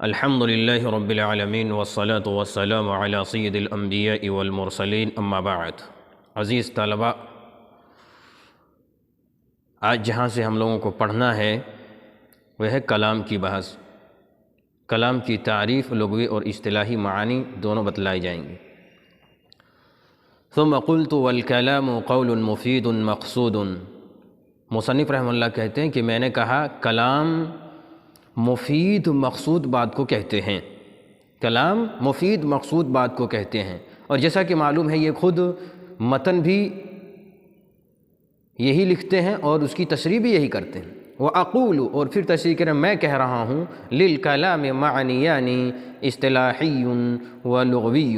الحمد للہ رب العالمین والصلاة والسلام علی سید الانبیاء والمرسلین اما بعد۔ عزیز طلباء، آج جہاں سے ہم لوگوں کو پڑھنا ہے وہ ہے کلام کی بحث۔ کلام کی تعریف، لغوی اور اصطلاحی معانی دونوں بتلائی جائیں گے۔ ثم قلت والکلام قول مفید مقصود۔ مصنف رحمہ اللہ کہتے ہیں کہ میں نے کہا کلام مفید مقصود بات کو کہتے ہیں۔ کلام مفید مقصود بات کو کہتے ہیں، اور جیسا کہ معلوم ہے یہ خود متن بھی یہی لکھتے ہیں اور اس کی تشریح بھی یہی کرتے ہیں۔ وَأَقُولُ، اور پھر تشریح کریں میں کہہ رہا ہوں، لِلْكَلَامِ مَعْنِيَانِ اصطلاحی و لغوی،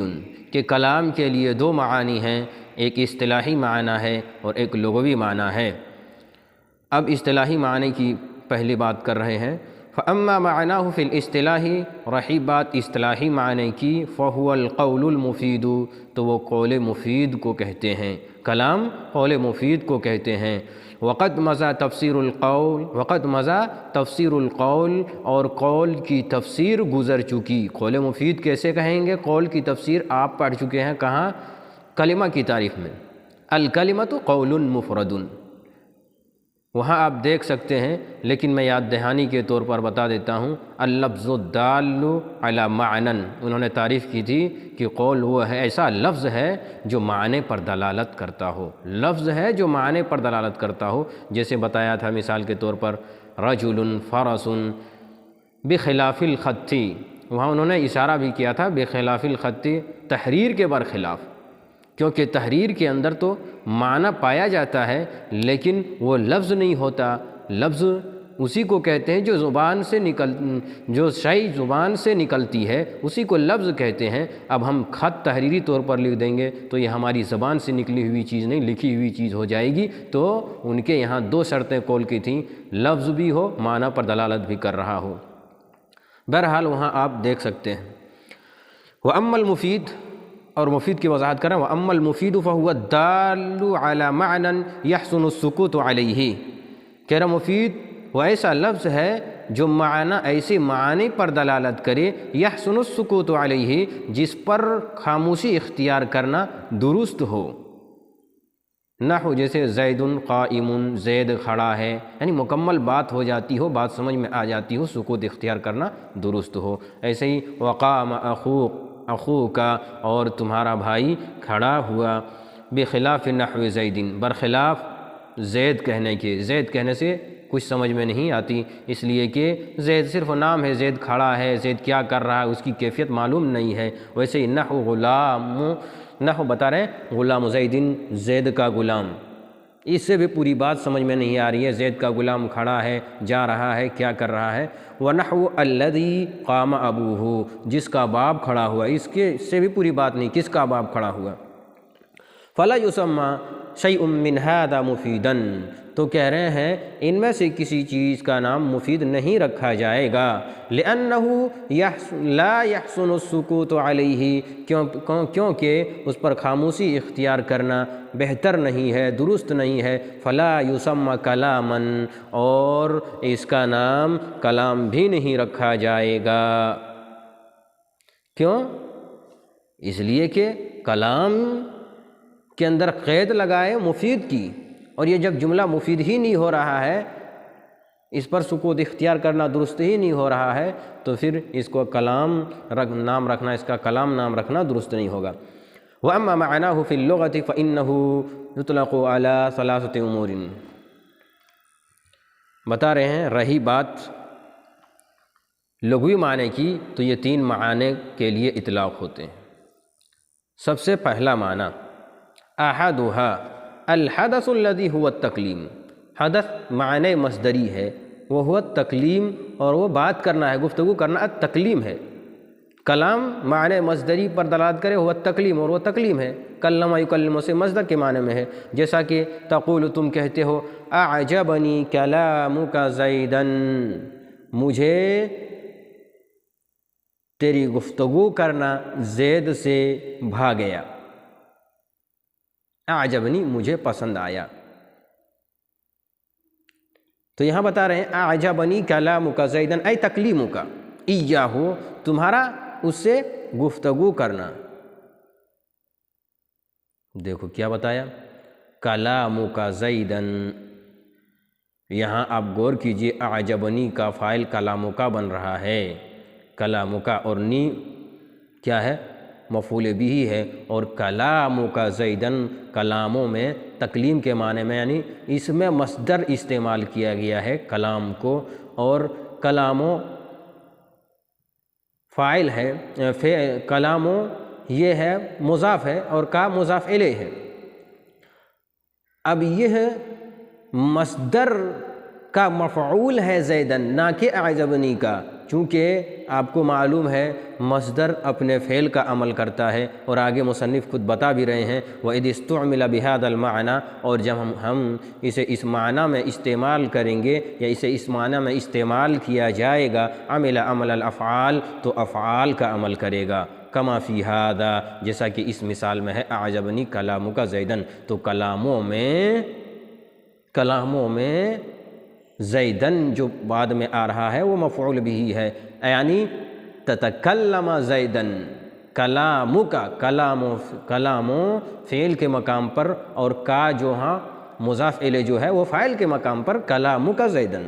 کہ کلام کے لیے دو معانی ہیں، ایک اصطلاحی معنی ہے اور ایک لغوی معنی ہے۔ اب اصطلاحی معنی کی پہلی بات کر رہے ہیں۔ فَأَمَّا مَعْنَاهُ فِي الْإِصْطِلَاحِ، رہی بات اصطلاحی معنی کی، فَهُوَ الْقَوْلُ الْمُفِيدُ، تو وہ قول مفید کو کہتے ہیں۔ کلام قول مفید کو کہتے ہیں۔ وقد مضى تفسیر القول، اور قول کی تفسیر گزر چکی۔ قول مفید کیسے کہیں گے؟ قول کی تفسیر آپ پڑھ چکے ہیں، کہاں؟ کلمہ کی تعریف میں، الکلمۃ قول مفرد، وہاں آپ دیکھ سکتے ہیں، لیکن میں یاد دہانی کے طور پر بتا دیتا ہوں، اللفظ الدال علی معنی، انہوں نے تعریف کی تھی کہ قول وہ ہے، ایسا لفظ ہے جو معنی پر دلالت کرتا ہو، لفظ ہے جو معنی پر دلالت کرتا ہو۔ جیسے بتایا تھا مثال کے طور پر رجل فرس بخلاف الخط، وہاں انہوں نے اشارہ بھی کیا تھا بخلاف الخط، تحریر کے برخلاف، کیونکہ تحریر کے اندر تو معنی پایا جاتا ہے لیکن وہ لفظ نہیں ہوتا۔ لفظ اسی کو کہتے ہیں جو شے زبان سے نکلتی ہے، اسی کو لفظ کہتے ہیں۔ اب ہم خط تحریری طور پر لکھ دیں گے تو یہ ہماری زبان سے نکلی ہوئی چیز نہیں، لکھی ہوئی چیز ہو جائے گی۔ تو ان کے یہاں دو شرطیں قول کی تھیں، لفظ بھی ہو، معنی پر دلالت بھی کر رہا ہو۔ بہرحال وہاں آپ دیکھ سکتے ہیں۔ وَأَمَّا الْمُفِيدُ، اور مفید کی وضاحت کریں، وَأَمَّا الْمُفِيدُ فَهُوَ الدَّالُّ عَلَى مَعْنًى يَحْسُنُ السُّكُوتُ عَلَيْهِ، کہہ رہا مفید وہ ایسا لفظ ہے جو معنی ایسے معنی پر دلالت کرے، يَحْسُنُ السُّكُوتُ عَلَيْهِ، جس پر خاموشی اختیار کرنا درست ہو۔ نحو جیسے زید قائم، زید کھڑا ہے، یعنی مکمل بات ہو جاتی ہو، بات سمجھ میں آ جاتی ہو، سکوت اختیار کرنا درست ہو۔ ایسے ہی وقام اخوک، اور تمہارا بھائی کھڑا ہوا، بخلاف نحو زید، برخلاف زید کہنے کے۔ زید کہنے سے کچھ سمجھ میں نہیں آتی، اس لیے کہ زید صرف نام ہے، زید کھڑا ہے، زید کیا کر رہا ہے اس کی کیفیت معلوم نہیں ہے۔ ویسے ہی نحو غلام، نحو بتا رہے ہیں غلام زید، زید کا غلام، اس سے بھی پوری بات سمجھ میں نہیں آ رہی ہے، زید کا غلام کھڑا ہے، جا رہا ہے، کیا کر رہا ہے۔ وَنَحْوُ الَّذِي قَامَ أَبُوهُ، جس کا باپ کھڑا ہوا، اس سے بھی پوری بات نہیں، کس کا باپ کھڑا ہوا۔ فَلَا يُسَمَّى شَيْءٌ مِّنْ هَذَا مُفِيدًا، تو کہہ رہے ہیں ان میں سے کسی چیز کا نام مفید نہیں رکھا جائے گا، لِأَنَّهُ لَا يَحْسُنُ السُّكُوتُ عَلَيْهِ، کیونکہ اس پر خاموشی اختیار کرنا بہتر نہیں ہے، درست نہیں ہے۔ فَلَا يُسَمَّى كَلَامًا، اور اس کا نام کلام بھی نہیں رکھا جائے گا۔ کیوں؟ اس لیے کہ کلام کے اندر قید لگائے مفید کی، اور یہ جب جملہ مفید ہی نہیں ہو رہا ہے، اس پر سکوت اختیار کرنا درست ہی نہیں ہو رہا ہے، تو پھر اس کو کلام نام رکھنا، اس کا کلام نام رکھنا درست نہیں ہوگا۔ وَأَمَّا مَعْنَاهُ فِي اللُّغَةِ فَإِنَّهُ يُطْلَقُ عَلَى ثَلَاثَةِ أُمُورٍ، بتا رہے ہیں رہی بات لغوی معنی کی، تو یہ تین معنی کے لیے اطلاق ہوتے ہیں۔ سب سے پہلا معنی احدها الحدث الذي هو التکلیم، حدث معنی مصدری ہے، وہ ہوا تکلیم، اور وہ بات کرنا ہے، گفتگو کرنا، التکلیم ہے۔ کلام معنی مصدری پر دلالت کرے، وہ تکلیم، اور وہ تکلیم ہے۔ کلم یکلم سے مصدر کے معنی میں ہے، جیسا کہ تقول، تم کہتے ہو، اعجبنی کلامک زیدن، مجھے تیری گفتگو کرنا زید سے بھا گیا۔ اعجبنی، مجھے پسند آیا۔ تو یہاں بتا رہے ہیں اعجبنی کلامک زیدن ای تکلیمک، ایہو تمہارا اس سے گفتگو کرنا۔ دیکھو کیا بتایا، کلامک زیدن، یہاں آپ غور کیجئے اعجبنی کا فاعل کلامک بن رہا ہے، کلامک، اور نی کیا ہے، مفعول بھی ہے، اور کلامک زیدن کلاموں میں تکلیم کے معنی میں، یعنی اس میں مصدر استعمال کیا گیا ہے کلام کو، اور کلاموں فاعل ہے، کلاموں یہ ہے مضاف ہے، اور کا مضاف الیہ ہے۔ اب یہ مصدر کا مفعول ہے زیدن، نہ کہ اعجبنی کا، چونکہ آپ کو معلوم ہے مصدر اپنے فعل کا عمل کرتا ہے، اور آگے مصنف خود بتا بھی رہے ہیں وَإِذِ اسْتُعْمِلَ بِهَذَا الْمَعْنَى، اور جب ہم اسے اس معنی میں استعمال کریں گے، یا اسے اس معنی میں استعمال کیا جائے گا، عمل عمل الافعال، تو افعال کا عمل کرے گا، کما فی ھذا، جیسا کہ اس مثال میں ہے اعجبنی کلامک زیدن، تو کلاموں میں زیدن جو بعد میں آ رہا ہے وہ مفعول بھی ہے، یعنی تتکلم زیدن، کلامک، کلاموں فعل کے مقام پر، اور کا جو ہاں مضاف الیہ جو ہے وہ فاعل کے مقام پر، کلامک زیدن۔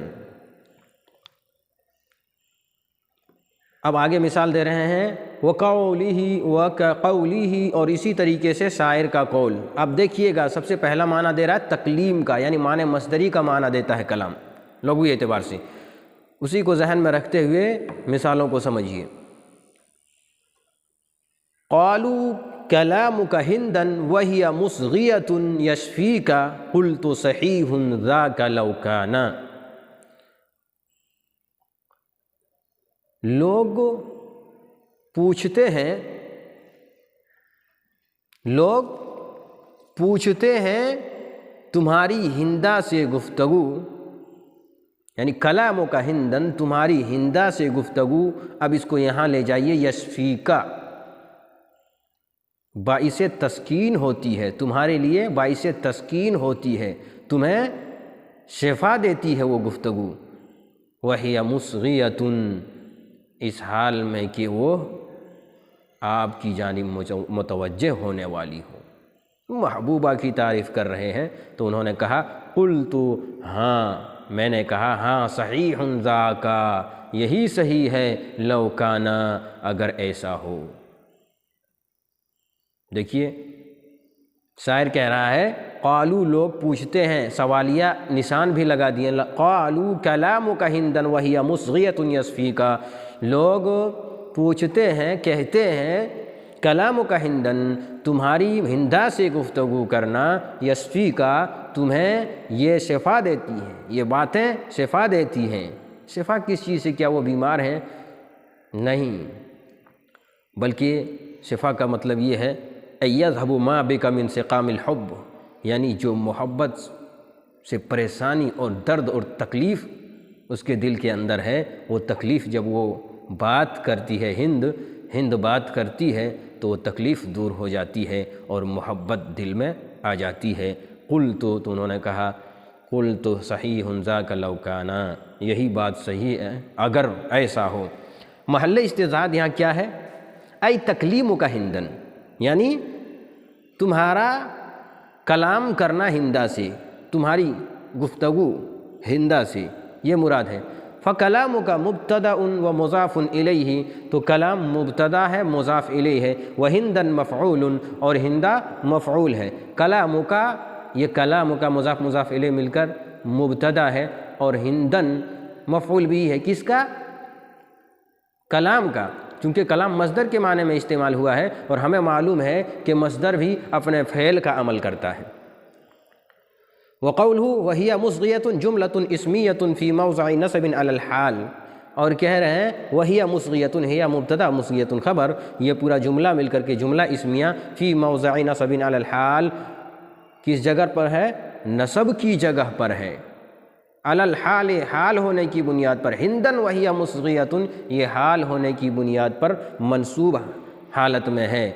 اب آگے مثال دے رہے ہیں وَقَوْلِهِ وَكَقَوْلِهِ، اور اسی طریقے سے شاعر کا قول۔ اب دیکھیے گا سب سے پہلا معنی دے رہا ہے تکلیم کا، یعنی معنی مصدری کا معنی دیتا ہے کلام لغوی اعتبار سے، اسی کو ذہن میں رکھتے ہوئے مثالوں کو سمجھیے۔ قالوا کلامک ہندا وہی مصغیۃ یشفیک قلت صحیح ذاک لو کان۔ لوگ پوچھتے ہیں تمہاری ہندا سے گفتگو، یعنی کلامک ہندن، تمہاری ہندا سے گفتگو، اب اس کو یہاں لے جائیے، یشفیکا، باعث تسکین ہوتی ہے، تمہارے لیے باعث تسکین ہوتی ہے، تمہیں شفا دیتی ہے وہ گفتگو، وہی مصغیۃ، اس حال میں کہ وہ آپ کی جانب متوجہ ہونے والی ہو۔ محبوبہ کی تعریف کر رہے ہیں تو انہوں نے کہا قلت، ہاں میں نے کہا، ہاں صحیح ذاک، یہی صحیح ہے، لو کان، اگر ایسا ہو۔ دیکھیے شاعر کہہ رہا ہے قالو، لوگ پوچھتے ہیں، سوالیہ نشان بھی لگا دیے، قالو کلامک ہندا وہی مصغیۃ یشفیک، لوگ پوچھتے ہیں، کہتے ہیں، کلامک ہندن، تمہاری ہندا سے گفتگو کرنا، یشفیک، تمہیں یہ شفا دیتی ہیں، یہ باتیں شفا دیتی ہیں۔ شفا کس چیز سے؟ کیا وہ بیمار ہیں؟ نہیں، بلکہ شفا کا مطلب یہ ہے یذھب ما بک من سقام الحب، یعنی جو محبت سے پریشانی اور درد اور تکلیف اس کے دل کے اندر ہے، وہ تکلیف جب وہ بات کرتی ہے، ہند بات کرتی ہے تو وہ تکلیف دور ہو جاتی ہے اور محبت دل میں آ جاتی ہے۔ قلت، تو انہوں نے کہا، قلت صحیح ذاک لو کان، یہی بات صحیح ہے اگر ایسا ہو۔ محل استزاد یہاں کیا ہے؟ ای تکلیمک ہندن، یعنی تمہارا کلام کرنا ہندا سے، تمہاری گفتگو ہندا سے، یہ مراد ہے۔ فکلامک مبتدأ و مضاف الیہ، تو کلام مبتدا ہے، مضاف الیہ ہے، وہندن مفعول، اور ہندا مفعول ہے۔ کلامک، یہ کلامک مضاف الیہ مل کر مبتدا ہے، اور ہندن مفعول بھی ہے، کس کا؟ کلام کا، چونکہ کلام مصدر کے معنی میں استعمال ہوا ہے، اور ہمیں معلوم ہے کہ مصدر بھی اپنے فعل کا عمل کرتا ہے۔ وقولہ وہی مصغیۃ جملۃ اسمیۃ فی موضع نصب علی الحال، اور کہہ رہے ہیں وہی مصغیۃ، ہے مبتدا، مصغیۃ خبر، یہ پورا جملہ مل کر کے جملہ اسمیہ، فی موضع نصب علی الحال، کس جگہ پر ہے؟ نصب کی جگہ پر ہے، علی الحال، حال ہونے کی بنیاد پر، ہندن وہی مصغیۃ، یہ حال ہونے کی بنیاد پر منصوب حالت میں ہے،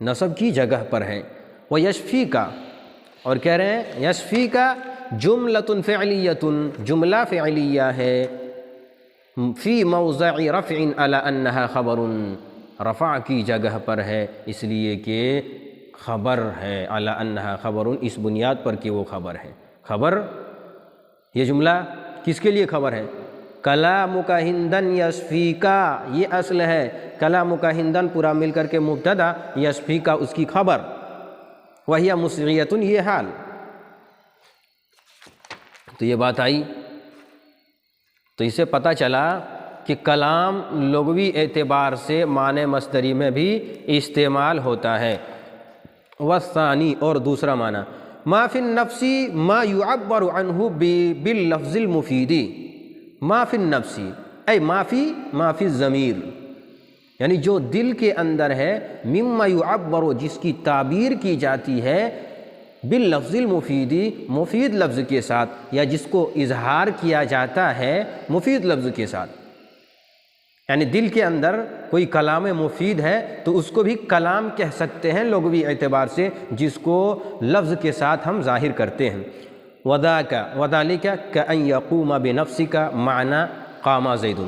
نصب کی جگہ پر ہے۔ وہ یشفی کا، اور کہہ رہے ہیں یشفی کا جملۃ فعلیۃ، جملہ فعلیہ ہے، فی موضع رفع علی انہا خبر، رفع کی جگہ پر ہے اس لیے کہ خبر ہے، علی انہا خبر، اس بنیاد پر کہ وہ خبر ہے۔ خبر، یہ جملہ کس کے لیے خبر ہے؟ کلامک ہندن یشفیکا، یہ اصل ہے، کلامک ہندن پورا مل کر کے مبتدا، یشفیکا اس کی خبر، وہی مسعیۃ، یہ حال۔ تو یہ بات آئی، تو اسے پتہ چلا کہ کلام لغوی اعتبار سے معنی مصدری میں بھی استعمال ہوتا ہے۔ والثانی، اور دوسرا معنی، ما فی النفس ما یعبر عنہ باللفظ المفید، ما فی النفس اے ما فی الضمیر، یعنی جو دل کے اندر ہے، مما یعبر، جس کی تعبیر کی جاتی ہے، باللفظ المفید، مفید لفظ کے ساتھ، یا جس کو اظہار کیا جاتا ہے مفید لفظ کے ساتھ، یعنی دل کے اندر کوئی کلام مفید ہے تو اس کو بھی کلام کہہ سکتے ہیں لغوی اعتبار سے، جس کو لفظ کے ساتھ ہم ظاہر کرتے ہیں۔ وذالک کأن یقوم بنفسک معنی قام زید،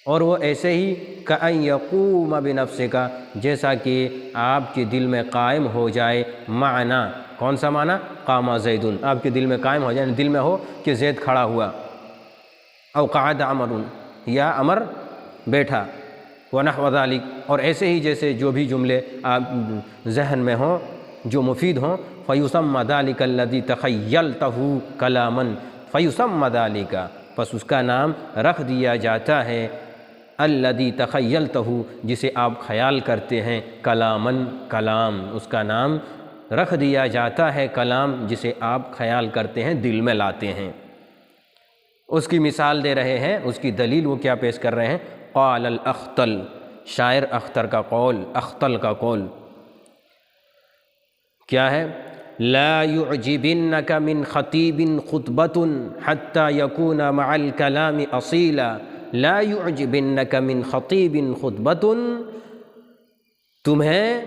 اور وہ ایسے ہی کأن یقوم بنفسک، جیسا کہ آپ کے دل میں قائم ہو جائے معنی، کون سا معنی؟ قام زید، آپ کے دل میں قائم ہو جائے، دل میں ہو کہ زید کھڑا ہوا، او قعد عمر، یا عمر بیٹھا، ونحو ذالک، اور ایسے ہی جیسے جو بھی جملے آپ ذہن میں ہوں جو مفید ہوں، فیسمی ذالک الذی تخیلتہ کلاما، فیسمی ذالک، پس اس کا نام رکھ دیا جاتا ہے، الذی تخیلتہ، جسے آپ خیال کرتے ہیں، کلامن، کلام، اس کا نام رکھ دیا جاتا ہے کلام، جسے آپ خیال کرتے ہیں، دل میں لاتے ہیں۔ اس کی مثال دے رہے ہیں، اس کی دلیل وہ کیا پیش کر رہے ہیں؟ قال الاخطل، شاعر اختر کا قول، اختل کا قول کیا ہے؟ لا يعجبنك من خطیب خطبة حتى يكون مع الكلام اصیلا، لا يعجبنك من خطیب خطبة، تمہیں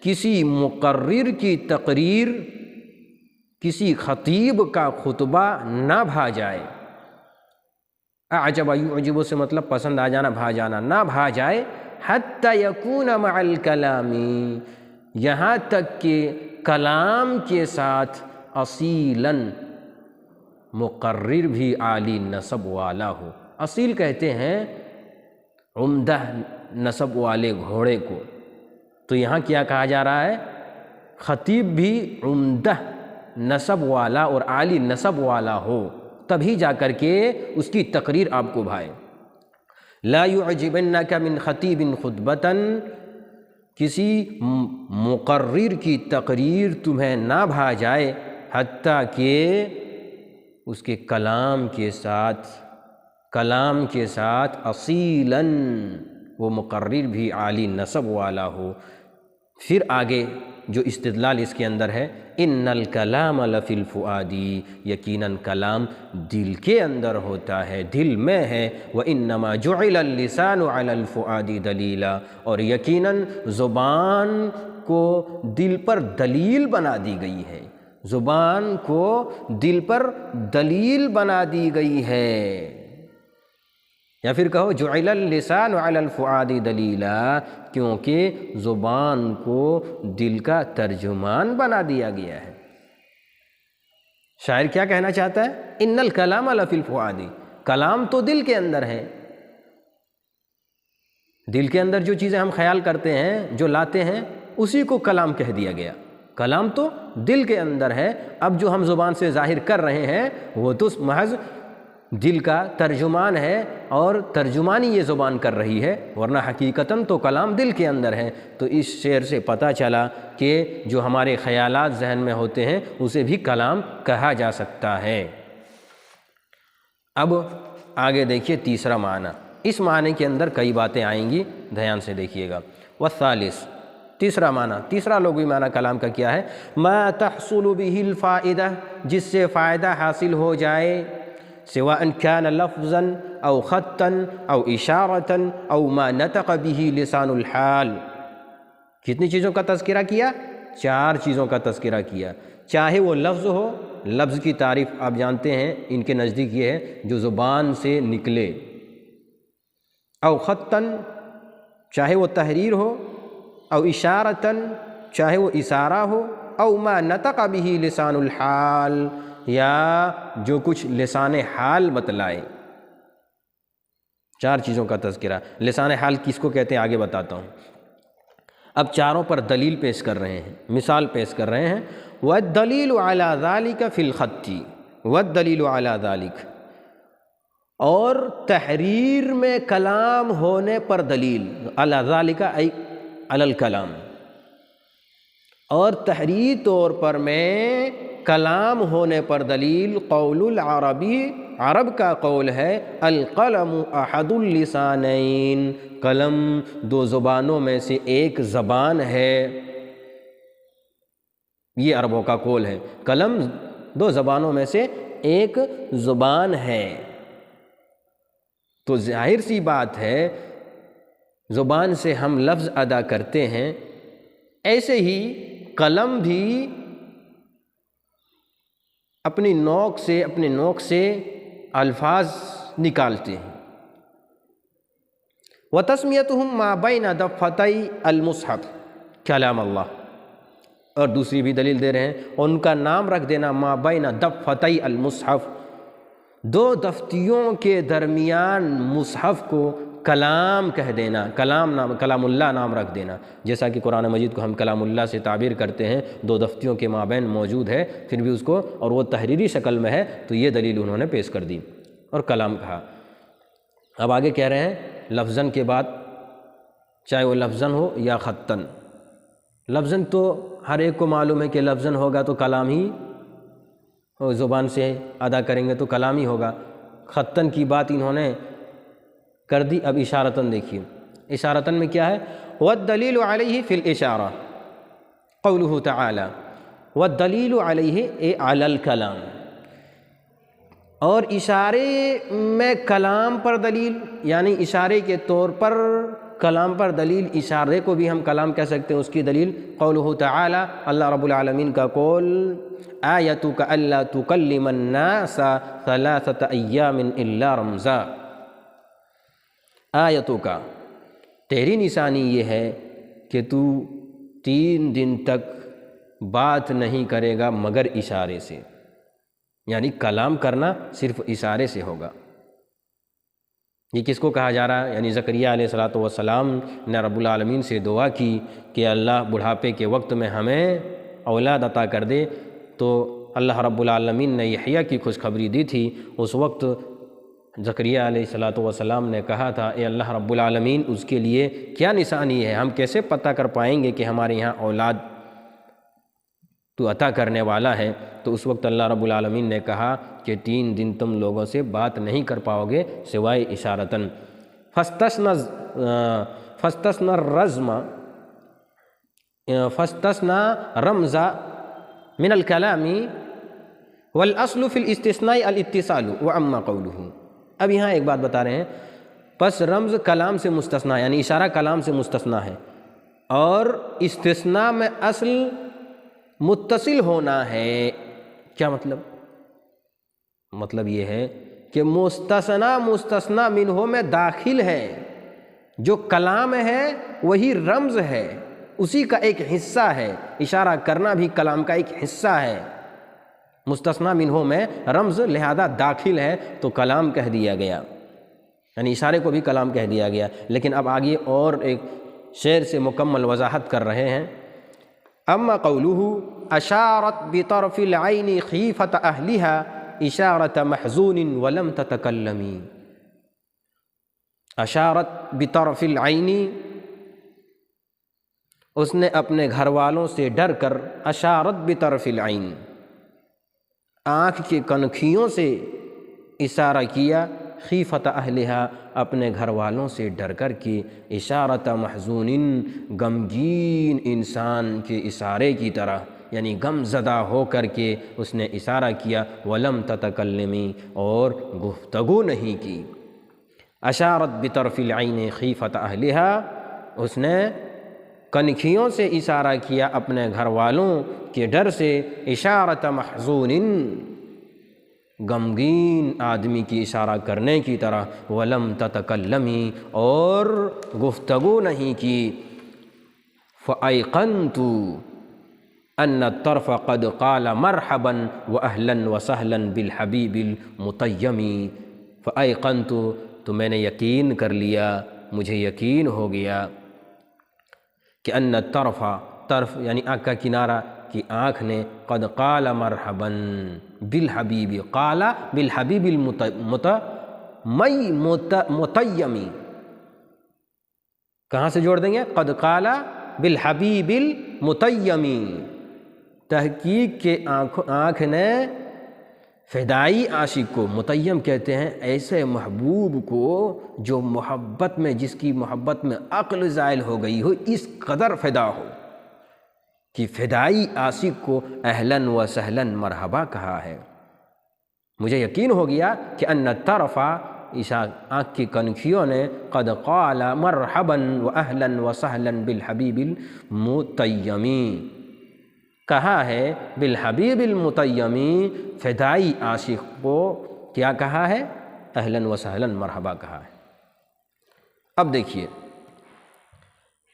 کسی مقرر کی تقریر، کسی خطیب کا خطبہ نہ بھا جائے، اعجب یعجب سے مطلب پسند آ جانا، بھا جانا، نہ بھا جائے، حتی یکون مع الکلام، یہاں تک کہ کلام کے ساتھ اصیلاً، مقرر بھی عالی نسب والا ہو۔ اصیل کہتے ہیں عمدہ نسب والے گھوڑے کو، تو یہاں کیا کہا جا رہا ہے؟ خطیب بھی عمدہ نسب والا اور عالی نسب والا ہو، تبھی جا کر کے اس کی تقریر آپ کو بھائے۔ لا يعجبنك من خطیب خطبة، کسی مقرر کی تقریر تمہیں نہ بھا جائے، حتیٰ کہ اس کے کلام کے ساتھ اصیلاً، وہ مقرر بھی عالی نسب والا ہو۔ پھر آگے جو استدلال اس کے اندر ہے، ان الکلام لفی الفؤاد، یقیناً کلام دل کے اندر ہوتا ہے، دل میں ہے، وانما جعل اللسان علی الفؤاد دلیلا، اور یقیناً زبان کو دل پر دلیل بنا دی گئی ہے، زبان کو دل پر دلیل بنا دی گئی ہے، یا پھر کہو جعل اللسان علی الفؤاد دلیلا، کیونکہ زبان کو دل کا ترجمان بنا دیا گیا ہے۔ شاعر کیا کہنا چاہتا ہے؟ ان الکلام لفی الفؤاد، کلام تو دل کے اندر ہے، دل کے اندر جو چیزیں ہم خیال کرتے ہیں، جو لاتے ہیں، اسی کو کلام کہہ دیا گیا۔ کلام تو دل کے اندر ہے، اب جو ہم زبان سے ظاہر کر رہے ہیں وہ تو محض دل کا ترجمان ہے، اور ترجمانی یہ زبان کر رہی ہے، ورنہ حقیقتاً تو کلام دل کے اندر ہے۔ تو اس شعر سے پتہ چلا کہ جو ہمارے خیالات ذہن میں ہوتے ہیں اسے بھی کلام کہا جا سکتا ہے۔ اب آگے دیکھیے تیسرا معنی، اس معنی کے اندر کئی باتیں آئیں گی، دھیان سے دیکھیے گا۔ والثالث، تیسرا معنی، تیسرا لغوی معنی کلام کا کیا ہے؟ ما تحصل به الفائدہ، جس سے فائدہ حاصل ہو جائے، سواء كان لفظا او خطا او اشارتا او ما نطق به لسان الحال۔ کتنی چیزوں کا تذکرہ کیا؟ 4 چیزوں کا تذکرہ کیا، چاہے وہ لفظ ہو، لفظ کی تعریف آپ جانتے ہیں ان کے نزدیک یہ ہے جو زبان سے نکلے، او خطاً چاہے وہ تحریر ہو، او اشارتاً چاہے وہ اشارہ ہو، او ما نطق به لسان الحال یا جو کچھ لسان حال بتلائے۔ 4 چیزوں کا تذکرہ۔ لسان حال کس کو کہتے ہیں آگے بتاتا ہوں۔ اب چاروں پر دلیل پیش کر رہے ہیں، مثال پیش کر رہے ہیں۔ وَالدَّلِيلُ عَلَى ذَلِكَ فِي الْخَطِّ وَالدَّلِيلُ عَلَى ذَلِكَ، اور تحریر میں کلام ہونے پر دلیل، علی ذالک ای علی الکلام، اور تحریری طور پر میں کلام ہونے پر دلیل قول العربی، عرب کا قول ہے، القلم احد اللسانین، قلم 2 زبانوں میں سے ایک زبان ہے۔ یہ عربوں کا قول ہے، قلم 2 زبانوں میں سے ایک زبان ہے۔ تو ظاہر سی بات ہے زبان سے ہم لفظ ادا کرتے ہیں، ایسے ہی قلم بھی اپنے نوک سے الفاظ نکالتے ہیں۔ وَتَسْمِيَتُهُمْ مَا بَيْنَ دَفَّتَيْ الْمُصْحَفِ کلام اللہ، اور دوسری بھی دلیل دے رہے ہیں، ان کا نام رکھ دینا ما بین دفتئی المصحف، 2 دفتیوں کے درمیان مصحف کو کلام کہہ دینا، کلام اللہ نام رکھ دینا، جیسا کہ قرآن مجید کو ہم کلام اللہ سے تعبیر کرتے ہیں، 2 دفتیوں کے مابین موجود ہے، پھر بھی اس کو، اور وہ تحریری شکل میں ہے، تو یہ دلیل انہوں نے پیش کر دی اور کلام کہا۔ اب آگے کہہ رہے ہیں لفظاً کے بعد، چاہے وہ لفظاً ہو یا خطاً۔ لفظاً تو ہر ایک کو معلوم ہے کہ لفظاً ہوگا تو کلام ہی، زبان سے ادا کریں گے تو کلام ہی ہوگا۔ خطاً کی بات انہوں نے کر دی، اب اشارتاً دیکھیے۔ اشارتاً میں کیا ہے؟ والدلیل علیہ فی الاشارہ قولہ تعالی، والدلیل علیہ علی الکلام، اور اشارے میں کلام پر دلیل، یعنی اشارے کے طور پر کلام پر دلیل، اشارے کو بھی ہم کلام کہہ سکتے ہیں، اس کی دلیل قولہ تعالی، اللہ رب العالمین کا قول، آیتک الا تکلم الناس 3 ایام الا رمزا، آیتک تیری نشانی یہ ہے کہ تو 3 دن تک بات نہیں کرے گا مگر اشارے سے، یعنی کلام کرنا صرف اشارے سے ہوگا۔ یہ کس کو کہا جا رہا ہے؟ یعنی زکریا علیہ السلام نے رب العالمین سے دعا کی کہ اللہ بڑھاپے کے وقت میں ہمیں اولاد عطا کر دے، تو اللہ رب العالمین نے یحییٰ کی خوشخبری دی تھی۔ اس وقت زکریا علیہ السلام نے کہا تھا، اے اللہ رب العالمین، اس کے لیے کیا نشانی ہے؟ ہم کیسے پتہ کر پائیں گے کہ ہمارے یہاں اولاد تو عطا کرنے والا ہے؟ تو اس وقت اللہ رب العالمین نے کہا کہ 3 دن تم لوگوں سے بات نہیں کر پاؤ گے سوائے اشارتاً۔ فاستثنى رمز من الكلام والاصل في الاستثناء الاتصال وعما قوله۔ اب یہاں ایک بات بتا رہے ہیں، پس رمز کلام سے مستثنیٰ، یعنی اشارہ کلام سے مستثنیٰ ہے، اور استثناء میں اصل متصل ہونا ہے۔ کیا مطلب؟ مطلب یہ ہے کہ مستثنی منہ میں داخل ہے، جو کلام ہے وہی رمز ہے، اسی کا ایک حصہ ہے، اشارہ کرنا بھی کلام کا ایک حصہ ہے۔ مستثنی منہ میں رمز لہذا داخل ہے تو کلام کہہ دیا گیا، یعنی اشارے کو بھی کلام کہہ دیا گیا۔ لیکن اب آگے اور ایک شعر سے مکمل وضاحت کر رہے ہیں۔ اما قولہ اشارت بطرف العین خیفۃ اہلہا اشارۃ محزون ولم تتکلمی، اشارت بطرف العین، اس نے اپنے گھر والوں سے ڈر کر، اشارت بطرف العین، آنکھ کی کنکھیوں سے اشارہ کیا، خیفۃ اہلہا، اپنے گھر والوں سے ڈر کر کے، اشارۃ محزون، غمگین انسان کے اشارے کی طرح، یعنی غم زدہ ہو کر کے اس نے اشارہ کیا، ولم تتکلمی، اور گفتگو نہیں کی۔ اشارت بطرف العین خیفۃ اہلہا، اس نے کنکھیوں سے اشارہ کیا اپنے گھر والوں کے ڈر سے، اشارۃ محزون، غمگین آدمی کی اشارہ کرنے کی طرح، ولم تتکلمی، اور گفتگو نہیں کی، فایقنت ان الطرف قد قال مرحبا واہلا وسہلا بالحبیب المتیم، فایقنت، تو میں نے یقین کر لیا، مجھے یقین ہو گیا کہ ان الطرف، طرف یعنی آنکھ کا کنارہ کی آنکھ نے، قد قال مرحبا بالحبیب، قال بالحبیب المتیم، کہاں سے جوڑ دیں گے؟ قد قال بالحبیب المتیم، تحقیق کے آنکھ نے فدائی عاشق کو، متیم کہتے ہیں ایسے محبوب کو جو محبت میں، جس کی محبت میں عقل زائل ہو گئی ہو، اس قدر فدا ہو کہ فدائی عاشق کو اہلاً و سہلاً مرحبا کہا ہے۔ مجھے یقین ہو گیا کہ ان الطرف، آنکھ کی کنکھیوں نے، قد قال مرحبا واہلا وسہلا بالحبیب المتیم، کہا ہے بالحبیب المتیم، فدائی عاشق کو کیا کہا ہے؟ اہلا وسہلا مرحبا کہا ہے۔ اب دیکھیے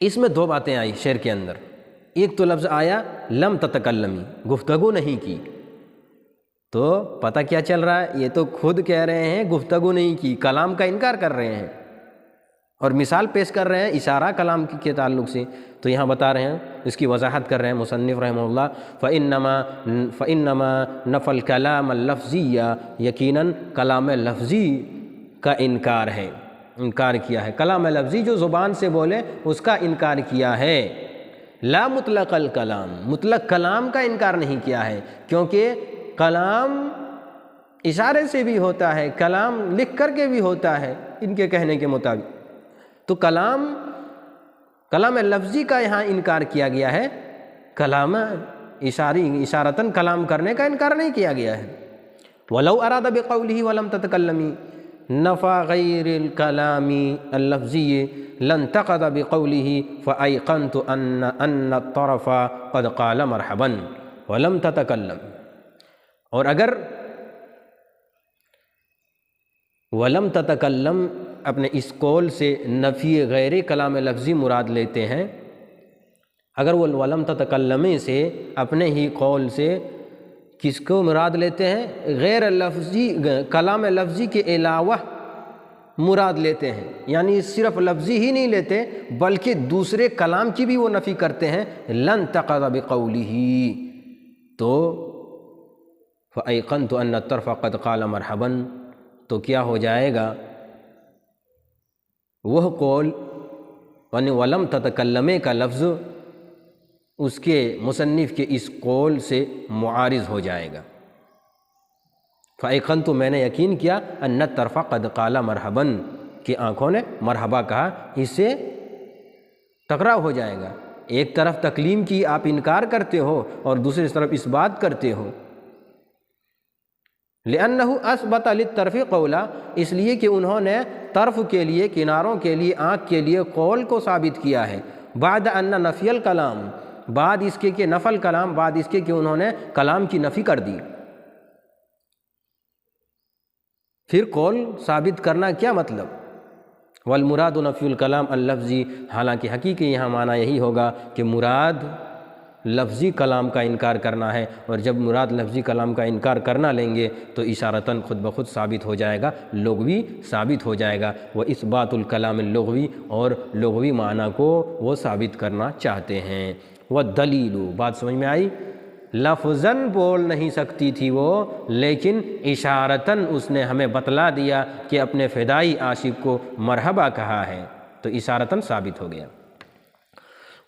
اس میں دو باتیں آئی شعر کے اندر، ایک تو لفظ آیا لم تتکلمی، گفتگو نہیں کی، تو پتہ کیا چل رہا ہے؟ یہ تو خود کہہ رہے ہیں گفتگو نہیں کی، کلام کا انکار کر رہے ہیں، اور مثال پیش کر رہے ہیں اشارہ کلام کے تعلق سے۔ تو یہاں بتا رہے ہیں، اس کی وضاحت کر رہے ہیں مصنف رحمہ اللہ، فإنما نفى الكلام اللفظی، یقیناً کلام لفظی کا انکار ہے، انکار کیا ہے، کلام لفظی جو زبان سے بولے اس کا انکار کیا ہے، لا مطلق الکلام، مطلق کلام کا انکار نہیں کیا ہے، کیونکہ کلام اشارے سے بھی ہوتا ہے، کلام لکھ کر کے بھی ہوتا ہے ان کے کہنے کے مطابق، تو کلام لفظی کا یہاں انکار کیا گیا ہے، کلام اشارتاً کلام کرنے کا انکار نہیں کیا گیا ہے۔ وَلَوْ أَرَادَ بِقَوْلِهِ وَلَمْ تَتَكَلَّمِي نَفَى غَيْرِ الْكَلَامِ اللَّفْظِيِّ لَانْتَقَدَ بِقَوْلِهِ فَأَيْقَنْتُ أَنَّ الطَّرَفَ قَدْ قَالَ مَرْحَبًا وَلَمْ تَتَكَلَّمْ، اور اگر ولم تتکلم اپنے اس قول سے نفی غیر کلام لفظی مراد لیتے ہیں، اگر وہ ولم تتکلم سے اپنے ہی قول سے کس کو مراد لیتے ہیں؟ غیر لفظی، کلام لفظی کے علاوہ مراد لیتے ہیں، یعنی صرف لفظی ہی نہیں لیتے بلکہ دوسرے کلام کی بھی وہ نفی کرتے ہیں، لن تقض بقوله، تو فأيقنت أن الطرف قد قال مرحبا، تو کیا ہو جائے گا؟ وہ قول یعنی ولم تتکلمے کا لفظ اس کے مصنف کے اس قول سے معارض ہو جائے گا۔ فأيقنت، میں نے یقین کیا، ان الطرف قد قال مرحبا، کہ آنکھوں نے مرحبا کہا، اس سے ٹکراؤ ہو جائے گا، ایک طرف تکلیم کی آپ انکار کرتے ہو اور دوسری طرف اس بات کرتے ہو، لِأَنَّهُ أَثْبَتَ لِلطَّرْفِ قَوْلًا، اس لیے کہ انہوں نے طرف کے لیے، کناروں کے لیے، آنکھ کے لیے قول کو ثابت کیا ہے، بعد ان نفی الکلام، بعد اس کے کہ نفی الکلام، بعد اس کے کہ انہوں نے کلام کی نفی کر دی۔ پھر قول ثابت کرنا کیا مطلب؟ والمراد نفی الکلام اللفظی، حالانکہ حقیقی یہاں معنی یہی ہوگا کہ مراد لفظی کلام کا انکار کرنا ہے، اور جب مراد لفظی کلام کا انکار کرنا لیں گے تو اشارتاً خود بخود ثابت ہو جائے گا، لغوی ثابت ہو جائے گا، وہ اثبات الکلام اللغوی، اور لغوی معنی کو وہ ثابت کرنا چاہتے ہیں۔ والدلیل، بات سمجھ میں آئی؟ لفظاً بول نہیں سکتی تھی وہ، لیکن اشارتاً اس نے ہمیں بتلا دیا کہ اپنے فدائی عاشق کو مرحبا کہا ہے، تو اشارتاً ثابت ہو گیا۔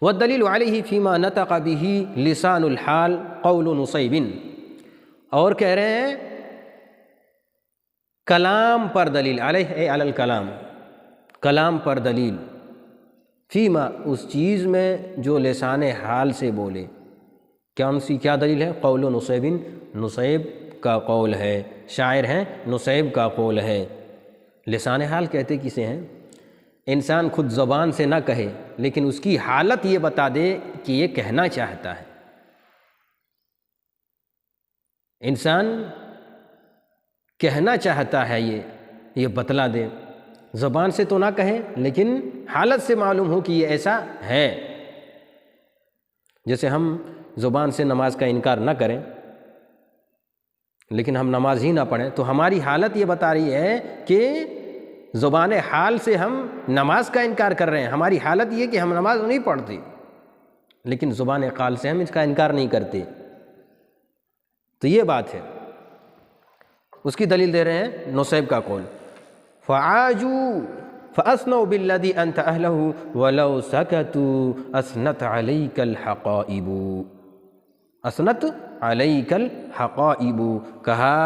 والدلیل علیہ فیما نطق بہ لسان الحال قول نصیب، اور کہہ رہے ہیں کلام پر دلیل، علیہ علی الکلام، کلام پر دلیل، فیما اس چیز میں جو لسان حال سے بولے، کیا دلیل ہے؟ قول نصیب، نصیب کا قول ہے، شاعر ہیں، نصیب کا قول ہے۔ لسان حال کہتے کسے ہیں؟ انسان خود زبان سے نہ کہے لیکن اس کی حالت یہ بتا دے کہ یہ کہنا چاہتا ہے۔ انسان کہنا چاہتا ہے یہ بتلا دے، زبان سے تو نہ کہے لیکن حالت سے معلوم ہو کہ یہ ایسا ہے۔ جیسے ہم زبان سے نماز کا انکار نہ کریں لیکن ہم نماز ہی نہ پڑھیں، تو ہماری حالت یہ بتا رہی ہے کہ زبان حال سے ہم نماز کا انکار کر رہے ہیں، ہماری حالت یہ کہ ہم نماز نہیں پڑھتے، لیکن زبان قال سے ہم اس کا انکار نہیں کرتے۔ تو یہ بات ہے۔ اس کی دلیل دے رہے ہیں نصیب کا قول، فَعَاجُوا فَأَثْنَوْا بِالَّذِي أَنْتَ أَهْلَهُ وَلَوْ سَكَتُوا أَثْنَتْ عَلَيْكَ الْحَقَائِبُ۔ اثنت علیک الحقائب، کہا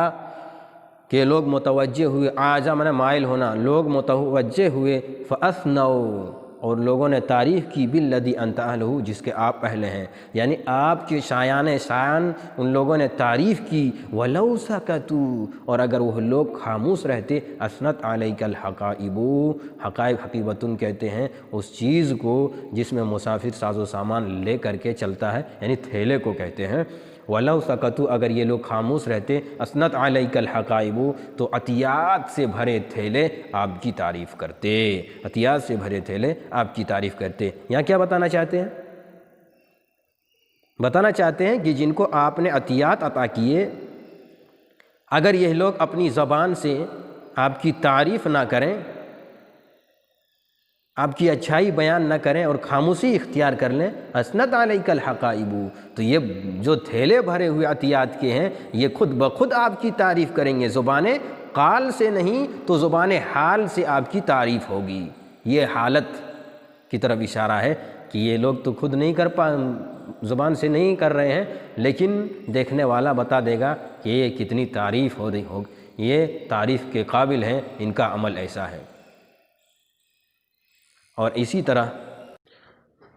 کہ لوگ متوجہ ہوئے، آجا من مائل ہونا، لوگ متوجہ ہوئے، فَأَثْنَوْا، اور لوگوں نے تعریف کی، بِالَّذِي أَنْتَ أَهْلُهُ، جس کے آپ اہل ہیں، یعنی آپ کے شایان شایان ان لوگوں نے تعریف کی، وَلَوْ سَكَتُوا، اور اگر وہ لوگ خاموش رہتے، اثنت علیک الحقائب، حقائب حقیبتن کہتے ہیں اس چیز کو جس میں مسافر ساز و سامان لے کر کے چلتا ہے، یعنی تھیلے کو کہتے ہیں۔ وَلَوْ سَكَتُوا، اگر یہ لوگ خاموش رہتے، اثنت علیک الحقائب، تو عطیات سے بھرے تھیلے آپ کی تعریف کرتے، عطیات سے بھرے تھیلے آپ کی تعریف کرتے۔ یہاں کیا بتانا چاہتے ہیں؟ بتانا چاہتے ہیں کہ جن کو آپ نے عطیات عطا کیے، اگر یہ لوگ اپنی زبان سے آپ کی تعریف نہ کریں، آپ کی اچھائی بیان نہ کریں اور خاموشی اختیار کر لیں، اثنت علیک الحقائب، تو یہ جو تھیلے بھرے ہوئے عطیات کے ہیں یہ خود بخود آپ کی تعریف کریں گے، زبان قال سے نہیں تو زبان حال سے آپ کی تعریف ہوگی۔ یہ حالت کی طرف اشارہ ہے کہ یہ لوگ تو خود نہیں زبان سے نہیں کر رہے ہیں، لیکن دیکھنے والا بتا دے گا کہ یہ کتنی تعریف ہو رہی ہوگی، یہ تعریف کے قابل ہیں، ان کا عمل ایسا ہے۔ اور اسی طرح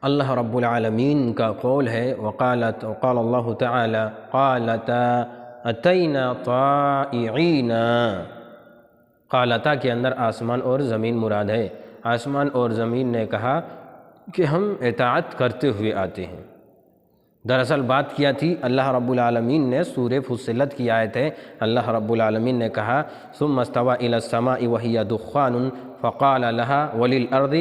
اللہ رب العالمین کا قول ہے، وقال اللہ تعالی قالتا اتینا طائعین، قالتا کے اندر آسمان اور زمین مراد ہے۔ آسمان اور زمین نے کہا کہ ہم اطاعت کرتے ہوئے آتے ہیں۔ دراصل بات کیا تھی، اللہ رب العالمین نے سورہ فصلت کی آیت ہے، اللہ رب العالمین نے کہا ثم استوى الى السماء وهي دخان فقال لها وللارض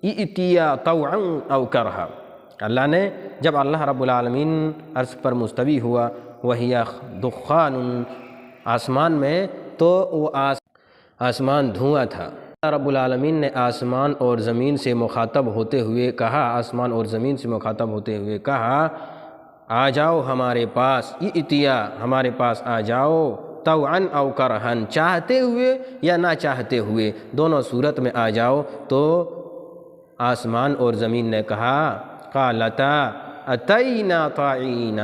ائتيا طوعا او كرها۔ اللہ نے جب اللہ رب العالمین عرش پر مستوی ہوا، وهي دخان، آسمان میں، تو وہ آسمان دھواں تھا۔ اللہ رب العالمین نے آسمان اور زمین سے مخاطب ہوتے ہوئے کہا، آسمان اور زمین سے مخاطب ہوتے ہوئے کہا، آ جاؤ ہمارے پاس، ائتیا، ہمارے پاس آ جاؤ، طوعا او کرہن، چاہتے ہوئے یا نہ چاہتے ہوئے، دونوں صورت میں آ جاؤ۔ تو آسمان اور زمین نے کہا، قالتا اتینا طائعین،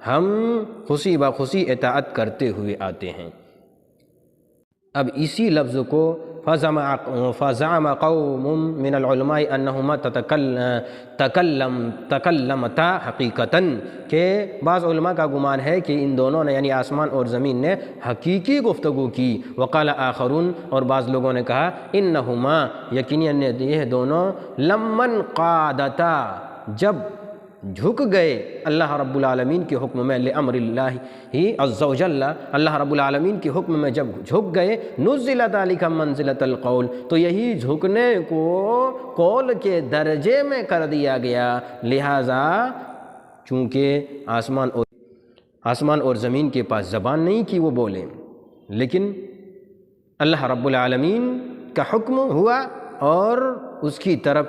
ہم خوشی بخوشی اطاعت کرتے ہوئے آتے ہیں۔ اب اسی لفظ کو فزعم قوم من العلماء انہما تکلمتا حقیقتاً، کہ بعض علماء کا گمان ہے کہ ان دونوں نے یعنی آسمان اور زمین نے حقیقی گفتگو کی۔ وقال آخرون، اور بعض لوگوں نے کہا انہما، یقیناً یہ دونوں، لمن قادتا، جب جھک گئے اللہ رب العالمین کے حکم میں، لامر اللہ عز وجل، اللہ رب العالمین کے حکم میں جب جھک گئے، نزل ذلک منزلۃ القول، تو یہی جھکنے کو قول کے درجے میں کر دیا گیا، لہذا چونکہ آسمان اور زمین کے پاس زبان نہیں کہ وہ بولیں، لیکن اللہ رب العالمین کا حکم ہوا اور اس کی طرف،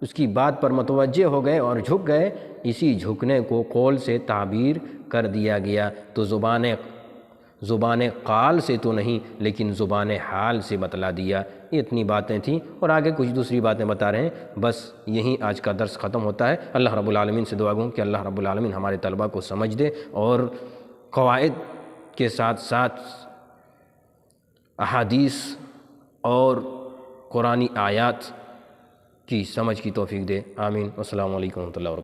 اس کی بات پر متوجہ ہو گئے اور جھک گئے، اسی جھکنے کو قول سے تعبیر کر دیا گیا۔ تو زبان قال سے تو نہیں لیکن زبان حال سے بتلا دیا۔ یہ اتنی باتیں تھیں اور آگے کچھ دوسری باتیں بتا رہے ہیں، بس یہیں آج کا درس ختم ہوتا ہے۔ اللہ رب العالمین سے دعا گوں کہ اللہ رب العالمین ہمارے طلبہ کو سمجھ دے اور قواعد کے ساتھ ساتھ احادیث اور قرآنی آیات کی سمجھ کی توفیق دے، آمین۔ السلام علیکم ورحمۃ اللہ وبرکاتہ۔